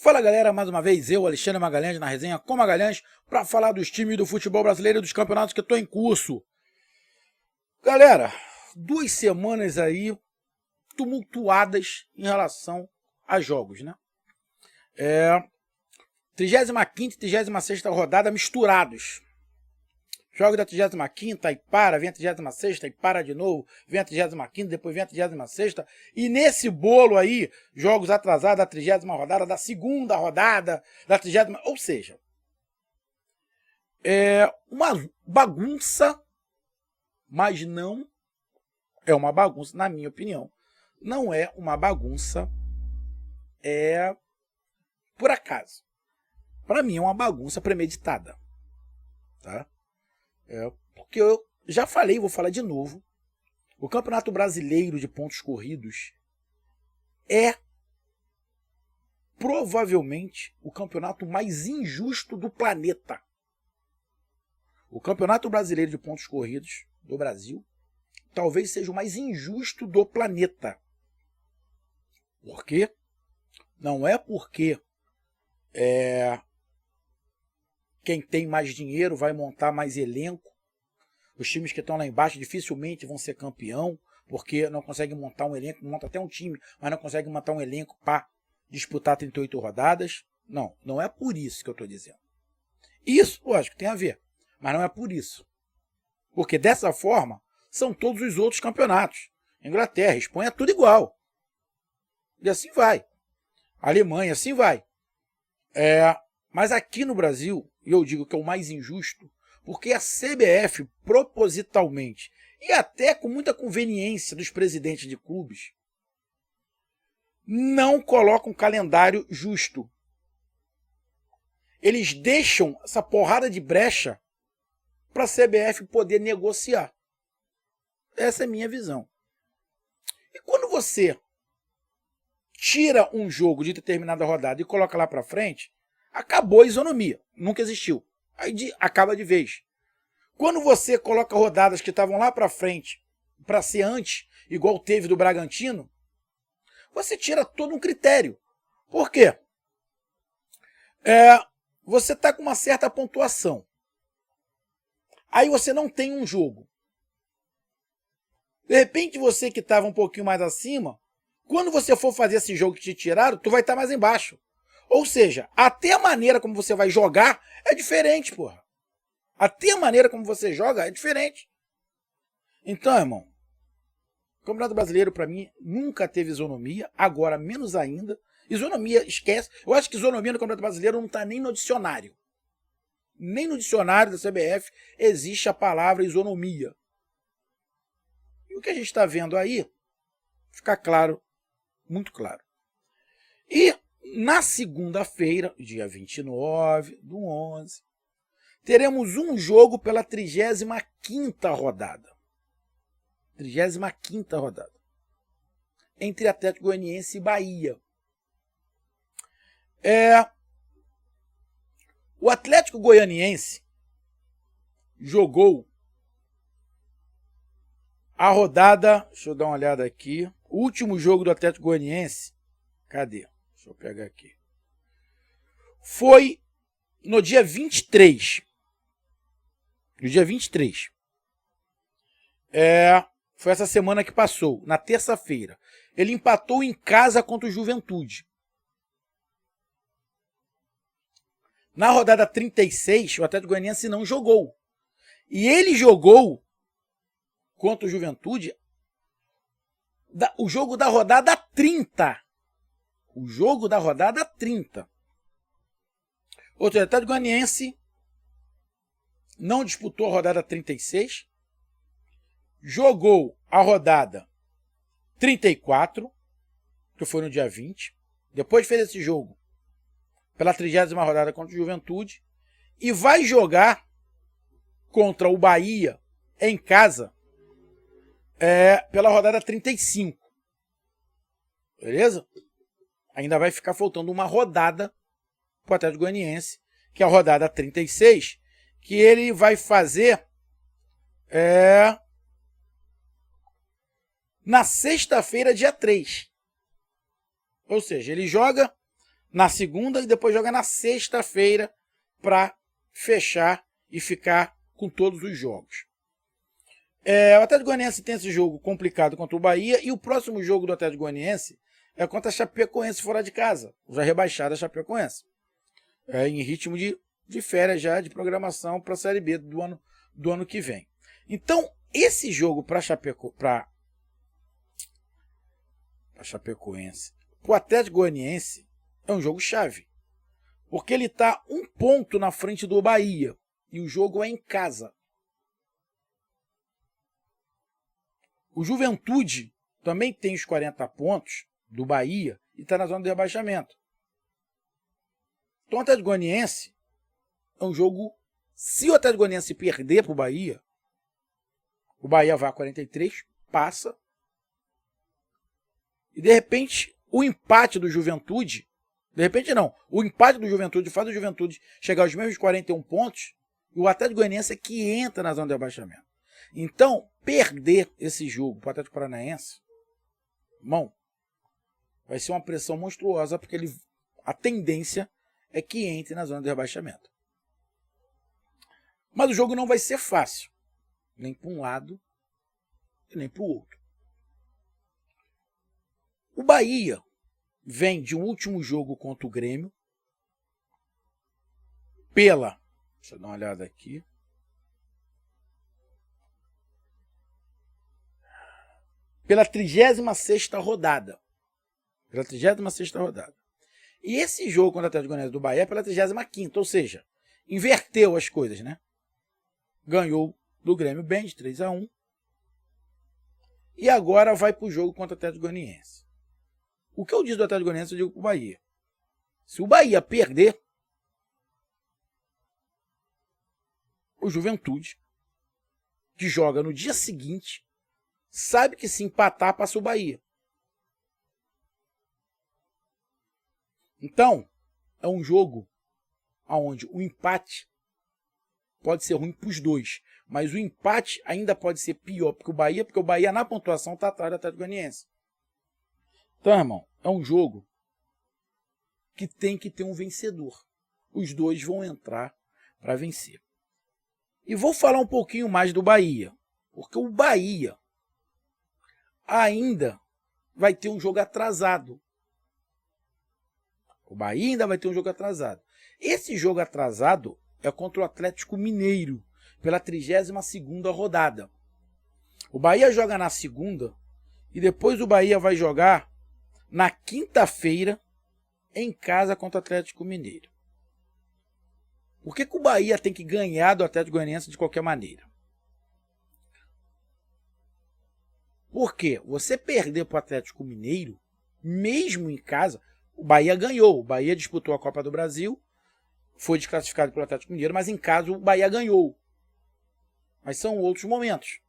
Fala galera, mais uma vez eu, Alexandre Magalhães, na resenha com Magalhães, para falar dos times do futebol brasileiro e dos campeonatos que estão em curso. Galera, 2 semanas aí tumultuadas em relação a jogos, né? 35ª e 36ª rodada misturados. Jogo da 35ª e para, vem a 36ª e para de novo, vem a 35ª, depois vem a 36ª. E nesse bolo aí, jogos atrasados da 30ª rodada, da segunda rodada, da 30ª... Ou seja, é uma bagunça, mas não é uma bagunça, na minha opinião. Não é uma bagunça por acaso. Para mim é uma bagunça premeditada. Tá? Porque eu já falei, vou falar de novo. O Campeonato Brasileiro de Pontos Corridos é provavelmente o campeonato mais injusto do planeta. O Campeonato Brasileiro de Pontos Corridos do Brasil talvez seja o mais injusto do planeta. Por quê? Não é porque quem tem mais dinheiro vai montar mais elenco. Os times que estão lá embaixo dificilmente vão ser campeão, porque não conseguem montar um elenco, monta até um time, mas não conseguem montar um elenco para disputar 38 rodadas. Não, não é por isso que eu estou dizendo. Isso, lógico, tem a ver, mas não é por isso. Porque dessa forma, são todos os outros campeonatos. Inglaterra, Espanha, tudo igual. E assim vai. Alemanha, assim vai. Mas aqui no Brasil, e eu digo que é o mais injusto, porque a CBF, propositalmente, e até com muita conveniência dos presidentes de clubes, não coloca um calendário justo. Eles deixam essa porrada de brecha para a CBF poder negociar. Essa é a minha visão. E quando você tira um jogo de determinada rodada e coloca lá para frente, acabou a isonomia, nunca existiu. Aí acaba de vez. Quando você coloca rodadas que estavam lá para frente, para ser antes, igual teve do Bragantino, você tira todo um critério. Por quê? Você está com uma certa pontuação. Aí você não tem um jogo. De repente você que estava um pouquinho mais acima, quando você for fazer esse jogo que te tiraram, tu vai estar mais embaixo. Ou seja, até a maneira como você vai jogar é diferente, porra. Até a maneira como você joga é diferente. Então, irmão, o Campeonato Brasileiro, para mim, nunca teve isonomia, agora menos ainda. Isonomia, esquece. Eu acho que isonomia no Campeonato Brasileiro não está nem no dicionário. Nem no dicionário da CBF existe a palavra isonomia. E o que a gente está vendo aí, fica claro, muito claro. E na segunda-feira, dia 29 do 11, teremos um jogo pela 35ª rodada. 35ª rodada. Entre Atlético Goianiense e Bahia. O Atlético Goianiense jogou a rodada... Deixa eu dar uma olhada aqui. O último jogo do Atlético Goianiense... Cadê? Deixa eu pegar aqui. Foi no dia 23. No dia 23. Foi essa semana que passou, na terça-feira. Ele empatou em casa contra o Juventude. Na rodada 36, o Atlético Goianiense não jogou. E ele jogou contra o Juventude o jogo da rodada 30. O jogo da rodada 30. O Atlético Goianiense não disputou a rodada 36. Jogou a rodada 34, que foi no dia 20. Depois fez esse jogo pela 30ª rodada contra o Juventude. E vai jogar contra o Bahia em casa pela rodada 35. Beleza? Ainda vai ficar faltando uma rodada para o Atlético Goianiense, que é a rodada 36, que ele vai fazer na sexta-feira, dia 3. Ou seja, ele joga na segunda e depois joga na sexta-feira para fechar e ficar com todos os jogos. O Atlético Goianiense tem esse jogo complicado contra o Bahia e o próximo jogo do Atlético Goianiense é contra a Chapecoense fora de casa, já rebaixada a Chapecoense. Em ritmo de férias já, de programação para a Série B do ano que vem. Então, esse jogo para Chapecoense, para o Atlético Goianiense, é um jogo chave. Porque ele está um ponto na frente do Bahia e o jogo é em casa. O Juventude também tem os 40 pontos do Bahia e está na zona de rebaixamento. Então o Atlético Goianiense é um jogo... Se o Atlético Goianiense perder para o Bahia vai a 43, passa. E de repente o empate do Juventude... De repente não. O empate do Juventude faz o Juventude chegar aos mesmos 41 pontos e o Atlético Goianiense é que entra na zona de rebaixamento. Então, perder esse jogo para o Atlético Paranaense, irmão, vai ser uma pressão monstruosa, porque a tendência é que entre na zona de rebaixamento. Mas o jogo não vai ser fácil, nem para um lado e nem para o outro. O Bahia vem de um último jogo contra o Grêmio, deixa eu dar uma olhada aqui, pela 36ª rodada. Pela 36ª rodada. E esse jogo contra o Atlético Goianiense do Bahia é pela 35ª, ou seja, inverteu as coisas, né? Ganhou do Grêmio bem, de 3-1. E agora vai para o jogo contra o Atlético Goianiense. O que eu disse do Atlético Goianiense, eu digo para o Bahia. Se o Bahia perder, o Juventude, que joga no dia seguinte, sabe que se empatar, passa o Bahia. Então, é um jogo onde o empate pode ser ruim para os dois. Mas o empate ainda pode ser pior porque o Bahia na pontuação está atrás do Atlético Goianiense. Então, irmão, é um jogo que tem que ter um vencedor. Os dois vão entrar para vencer. E vou falar um pouquinho mais do Bahia. Porque o Bahia ainda vai ter um jogo atrasado. O Bahia ainda vai ter um jogo atrasado. Esse jogo atrasado é contra o Atlético Mineiro, pela 32ª rodada. O Bahia joga na segunda e depois o Bahia vai jogar na quinta-feira em casa contra o Atlético Mineiro. Por que o Bahia tem que ganhar do Atlético Goianiense de qualquer maneira? Porque você perder para o Atlético Mineiro, mesmo em casa, o Bahia ganhou. O Bahia disputou a Copa do Brasil, foi desclassificado pelo Atlético Mineiro, mas em casa o Bahia ganhou. Mas são outros momentos.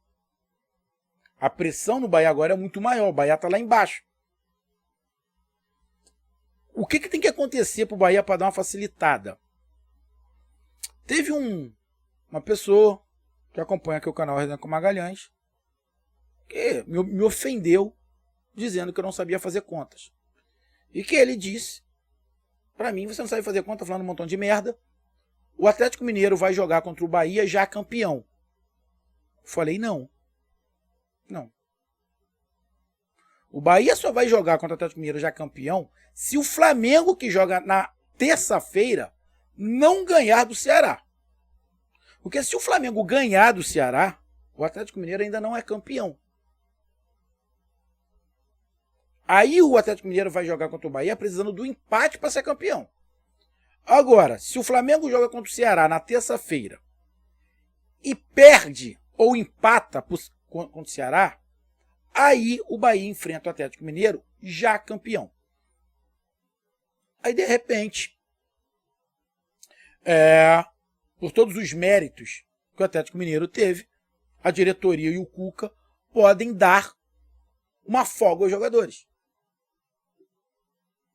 A pressão no Bahia agora é muito maior. O Bahia está lá embaixo. O que tem que acontecer para o Bahia para dar uma facilitada? Teve uma pessoa que acompanha aqui o canal Resenha com Magalhães que me ofendeu dizendo que eu não sabia fazer contas. E que ele disse para mim: você não sabe fazer conta, falando um montão de merda. O Atlético Mineiro vai jogar contra o Bahia já campeão. Falei: não. O Bahia só vai jogar contra o Atlético Mineiro já campeão se o Flamengo, que joga na terça-feira, não ganhar do Ceará. Porque se o Flamengo ganhar do Ceará, o Atlético Mineiro ainda não é campeão. Aí o Atlético Mineiro vai jogar contra o Bahia precisando do empate para ser campeão. Agora, se o Flamengo joga contra o Ceará na terça-feira e perde ou empata contra o Ceará, aí o Bahia enfrenta o Atlético Mineiro já campeão. Aí, de repente, por todos os méritos que o Atlético Mineiro teve, a diretoria e o Cuca podem dar uma folga aos jogadores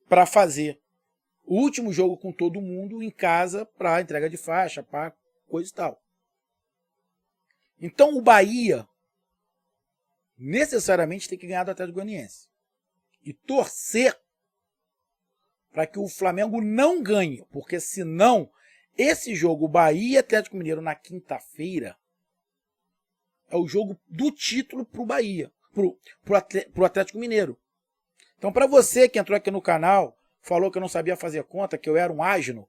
para fazer o último jogo com todo mundo em casa para entrega de faixa, para coisa e tal. Então o Bahia necessariamente tem que ganhar do Atlético Goianiense e torcer para que o Flamengo não ganhe, porque senão esse jogo Bahia e Atlético Mineiro na quinta-feira é o jogo do título pro Bahia, pro Atlético Mineiro. Então, para você que entrou aqui no canal, falou que eu não sabia fazer conta, que eu era um asno,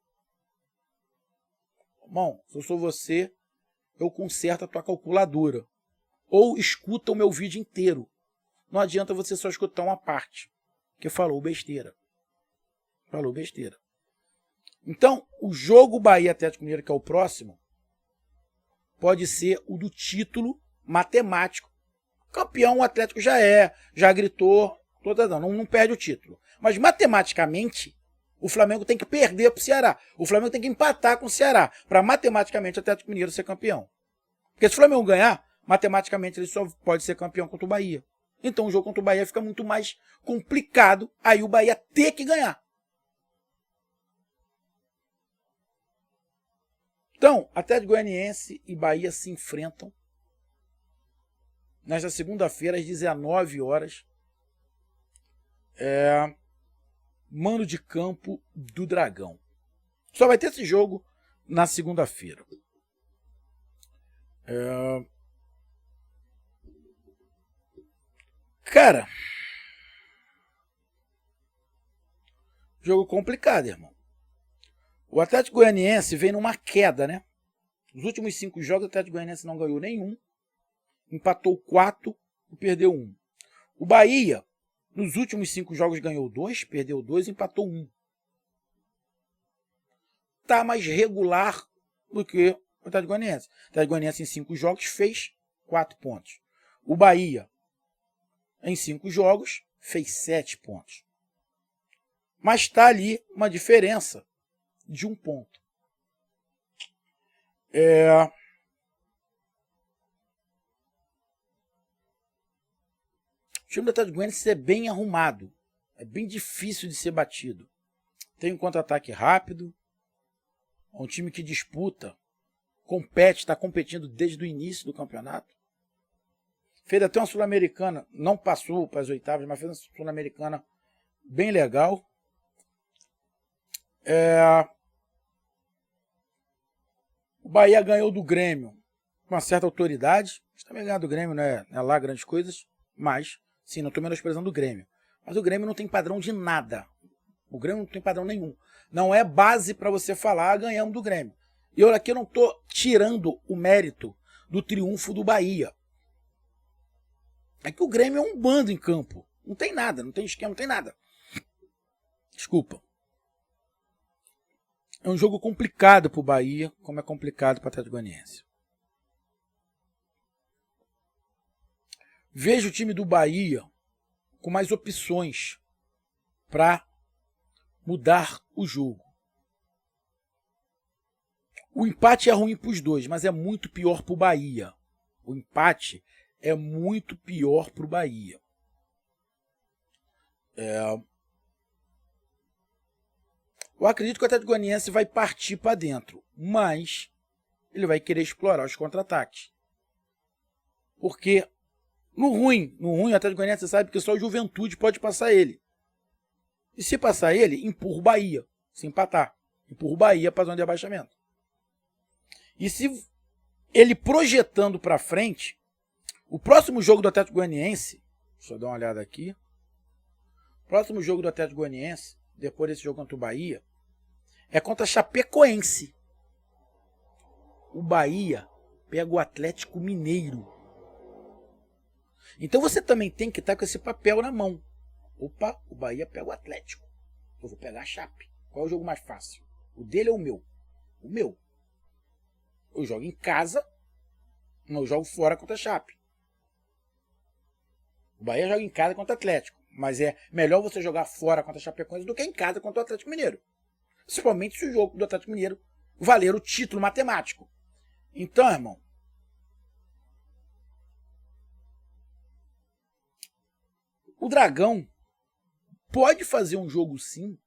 bom, se eu sou você, eu conserto a tua calculadora. Ou escuta o meu vídeo inteiro. Não adianta você só escutar uma parte, que falou besteira. Falou besteira. Então, o jogo Bahia Atlético Mineiro, que é o próximo, pode ser o do título matemático. Campeão o Atlético já gritou, não perde o título. Mas matematicamente, o Flamengo tem que perder para o Ceará. O Flamengo tem que empatar com o Ceará, para matematicamente o Atlético Mineiro ser campeão. Porque se o Flamengo ganhar, matematicamente ele só pode ser campeão contra o Bahia. Então o jogo contra o Bahia fica muito mais complicado, aí o Bahia ter que ganhar. Então, Atlético Goianiense e Bahia se enfrentam nesta segunda-feira, às 19 horas. Mando de campo do Dragão. Só vai ter esse jogo na segunda-feira. Cara, jogo complicado, irmão. O Atlético Goianiense vem numa queda, né? Nos últimos 5 jogos, o Atlético Goianiense não ganhou nenhum. Empatou 4 e perdeu 1. O Bahia, nos últimos 5 jogos, ganhou 2, perdeu 2 e empatou 1. Tá mais regular do que o Atlético Goianiense. O Atlético Goianiense em 5 jogos fez 4 pontos. O Bahia, em 5 jogos, fez 7 pontos. Mas está ali uma diferença de 1 ponto. O time do Atlético Goianiense é bem arrumado. É bem difícil de ser batido. Tem um contra-ataque rápido. É um time que disputa, compete, está competindo desde o início do campeonato. Fez até uma Sul-Americana, não passou para as oitavas, mas fez uma Sul-Americana bem legal. O Bahia ganhou do Grêmio com uma certa autoridade. Também ganhar do Grêmio não é lá grandes coisas, mas sim, não estou menosprezando o Grêmio. Mas o Grêmio não tem padrão de nada. O Grêmio não tem padrão nenhum. Não é base para você falar, ganhamos do Grêmio. E eu aqui não estou tirando o mérito do triunfo do Bahia. É que o Grêmio é um bando em campo. Não tem nada, não tem esquema, não tem nada. Desculpa. É um jogo complicado para o Bahia, como é complicado para o Atlético Goianiense. Vejo o time do Bahia com mais opções para mudar o jogo. O empate é ruim para os dois, mas é muito pior para o Bahia. O empate é muito pior para o Bahia. Eu acredito que o Atlético Goianiense vai partir para dentro, mas ele vai querer explorar os contra-ataques. Porque no ruim, o Atlético Goianiense, você sabe que só o Juventude pode passar ele. E se passar ele, empurra o Bahia, se empatar. Empurra o Bahia para a zona de abaixamento. E se ele projetando para frente, o próximo jogo do Atlético Goianiense, deixa eu dar uma olhada aqui. O próximo jogo do Atlético Goianiense, depois desse jogo contra o Bahia, é contra a Chapecoense. O Bahia pega o Atlético Mineiro. Então você também tem que estar com esse papel na mão. Opa, o Bahia pega o Atlético. Eu vou pegar a Chape. Qual é o jogo mais fácil? O dele ou o meu? O meu. Eu jogo em casa, não, eu jogo fora contra a Chape. O Bahia joga em casa contra o Atlético. Mas é melhor você jogar fora contra a Chapecoense do que em casa contra o Atlético Mineiro. Principalmente se o jogo do Atlético Mineiro valer o título matemático. Então, irmão, o Dragão pode fazer um jogo sim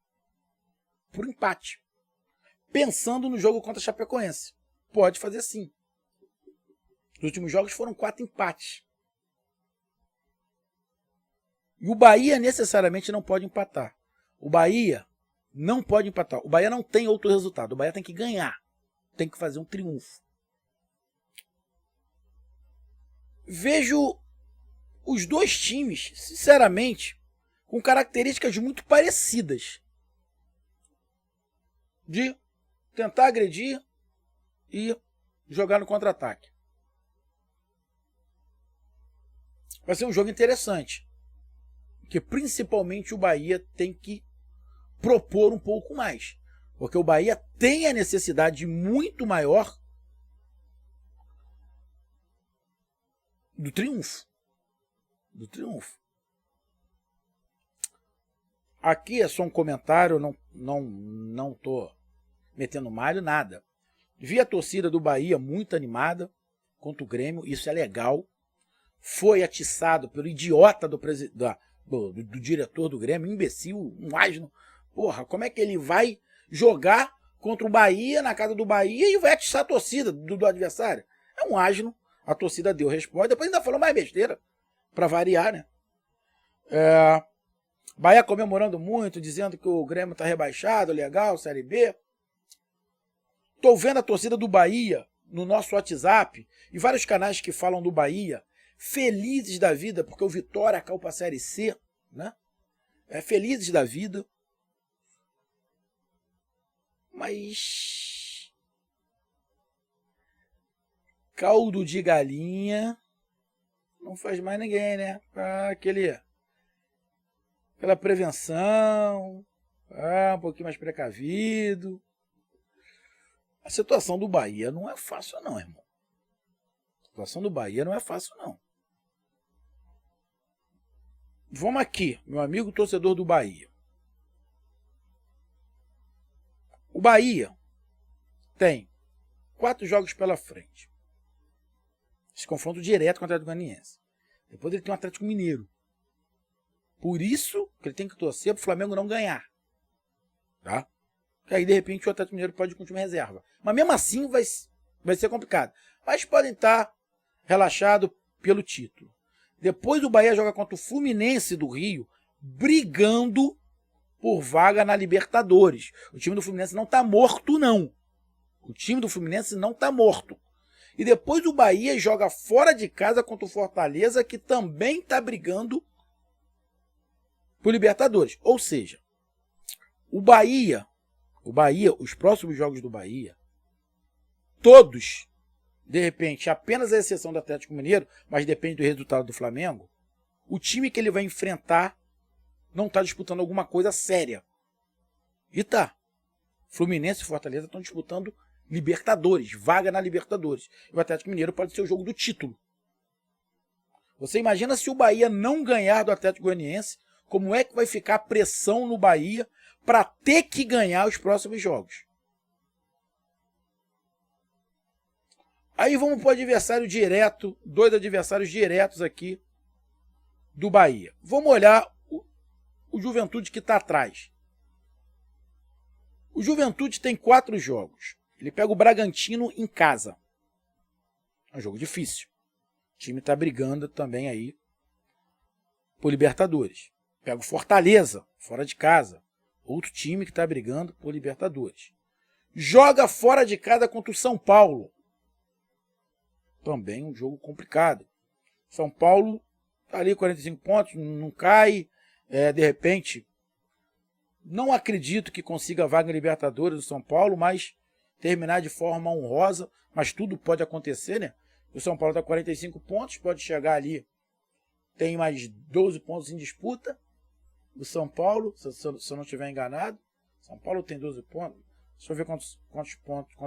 por empate. Pensando no jogo contra a Chapecoense. Pode fazer sim. Os últimos jogos foram 4 empates. E o Bahia necessariamente não pode empatar. O Bahia Não pode empatar. O Bahia não tem outro resultado. O Bahia tem que ganhar. Tem que fazer um triunfo. Vejo os dois times, sinceramente, com características muito parecidas. De tentar agredir e jogar no contra-ataque. Vai ser um jogo interessante. Porque principalmente o Bahia tem que propor um pouco mais. Porque o Bahia tem a necessidade muito maior do triunfo. Do triunfo. Aqui é só um comentário, não tô metendo malho, nada. Vi a torcida do Bahia muito animada contra o Grêmio, isso é legal. Foi atiçado pelo idiota do diretor do Grêmio, imbecil, um asno. Porra, como é que ele vai jogar contra o Bahia, na casa do Bahia, e vai atiçar a torcida do adversário? É um asno. A torcida deu resposta, depois ainda falou mais besteira, pra variar, né? Bahia comemorando muito, dizendo que o Grêmio tá rebaixado, legal, Série B. Tô vendo a torcida do Bahia no nosso WhatsApp e vários canais que falam do Bahia, felizes da vida, porque o Vitória caiu pra Série C, né? Felizes da vida. Mas caldo de galinha não faz mais ninguém, né? Aquela prevenção, um pouquinho mais precavido. A situação do Bahia não é fácil não, irmão. A situação do Bahia não é fácil não. Vamos aqui, meu amigo torcedor do Bahia. O Bahia tem 4 jogos pela frente. Esse confronto direto com o Atlético Goianiense. Depois ele tem o Atlético Mineiro. Por isso que ele tem que torcer para o Flamengo não ganhar. Tá? Que aí, de repente, o Atlético Mineiro pode ir com o time reserva. Mas mesmo assim vai ser complicado. Mas podem estar relaxados pelo título. Depois o Bahia joga contra o Fluminense do Rio, brigando por vaga na Libertadores. O time do Fluminense não está morto, não. O time do Fluminense não está morto. E depois o Bahia joga fora de casa contra o Fortaleza, que também está brigando por Libertadores. Ou seja, o Bahia, os próximos jogos do Bahia, todos, de repente, apenas a exceção do Atlético Mineiro, mas depende do resultado do Flamengo, o time que ele vai enfrentar não está disputando alguma coisa séria. E tá. Fluminense e Fortaleza estão disputando Libertadores, vaga na Libertadores. E o Atlético Mineiro pode ser o jogo do título. Você imagina se o Bahia não ganhar do Atlético Goianiense, como é que vai ficar a pressão no Bahia para ter que ganhar os próximos jogos? Aí vamos para o adversário direto, 2 adversários diretos aqui do Bahia. Vamos olhar o Juventude que está atrás. O Juventude tem 4 jogos. Ele pega o Bragantino em casa. É um jogo difícil. O time está brigando também aí por Libertadores. Pega o Fortaleza, fora de casa. Outro time que está brigando por Libertadores. Joga fora de casa contra o São Paulo. Também um jogo complicado. São Paulo está ali 45 pontos, não cai. De repente, não acredito que consiga a vaga em Libertadores do São Paulo, mas terminar de forma honrosa, mas tudo pode acontecer, né? O São Paulo está 45 pontos, pode chegar ali, tem mais 12 pontos em disputa. O São Paulo, se eu não estiver enganado, São Paulo tem 12 pontos. Deixa eu ver quantos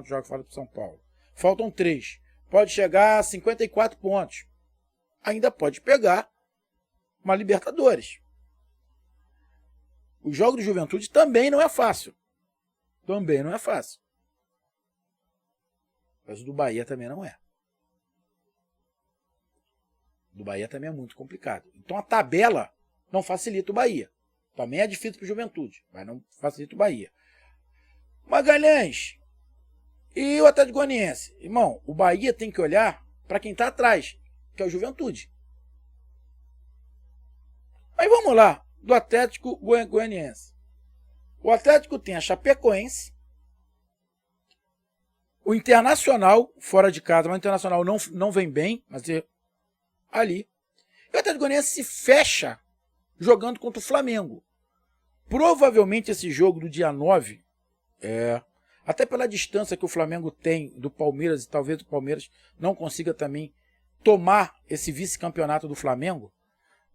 jogos faltam para o São Paulo. Faltam 3. Pode chegar a 54 pontos. Ainda pode pegar uma Libertadores. O jogo do Juventude também não é fácil. Também não é fácil. Mas o do Bahia também não é. O do Bahia também é muito complicado. Então a tabela não facilita o Bahia. Também é difícil para o Juventude, mas não facilita o Bahia. Magalhães e o Atlético Goianiense. Irmão, o Bahia tem que olhar para quem está atrás, que é o Juventude. Mas vamos lá, do Atlético Goianiense. O Atlético tem a Chapecoense, o Internacional fora de casa, mas o Internacional não vem bem, mas é ali. E o Atlético Goianiense se fecha jogando contra o Flamengo. Provavelmente esse jogo do dia 9, até pela distância que o Flamengo tem do Palmeiras, e talvez o Palmeiras não consiga também tomar esse vice-campeonato do Flamengo,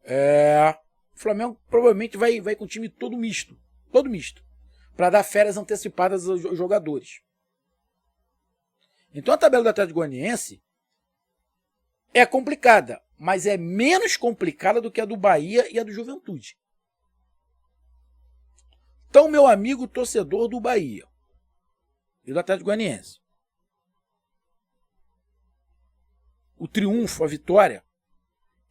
o Flamengo provavelmente vai com o time todo misto, para dar férias antecipadas aos jogadores. Então a tabela do Atlético Goianiense é complicada, mas é menos complicada do que a do Bahia e a do Juventude. Então, meu amigo torcedor do Bahia e do Atlético Goianiense, o triunfo, a vitória,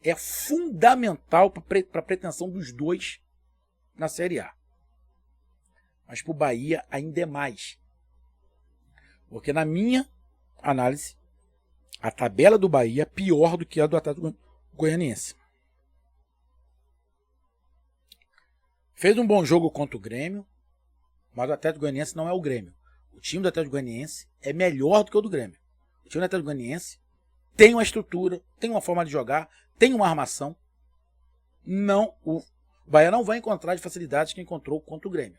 é fundamental para a pretensão dos dois na Série A. Mas para o Bahia ainda é mais. Porque na minha análise, a tabela do Bahia é pior do que a do Atlético Goianiense. Fez um bom jogo contra o Grêmio, mas o Atlético Goianiense não é o Grêmio. O time do Atlético Goianiense é melhor do que o do Grêmio. O time do Atlético Goianiense tem uma estrutura, tem uma forma de jogar, tem uma armação. Não, o Bahia não vai encontrar de facilidades que encontrou contra o Grêmio.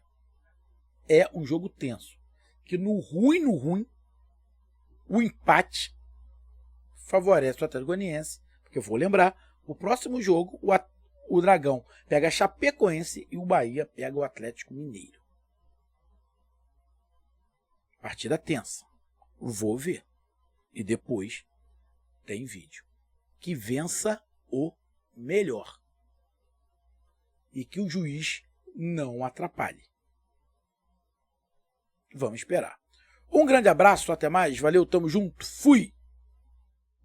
É um jogo tenso. Que no ruim, o empate favorece o Atlético Goianiense. Porque eu vou lembrar, o próximo jogo, o Dragão pega a Chapecoense e o Bahia pega o Atlético Mineiro. Partida tensa. Vou ver. E depois tem vídeo. Que vença o melhor. E que o juiz não atrapalhe. Vamos esperar. Um grande abraço, até mais. Valeu, tamo junto. Fui!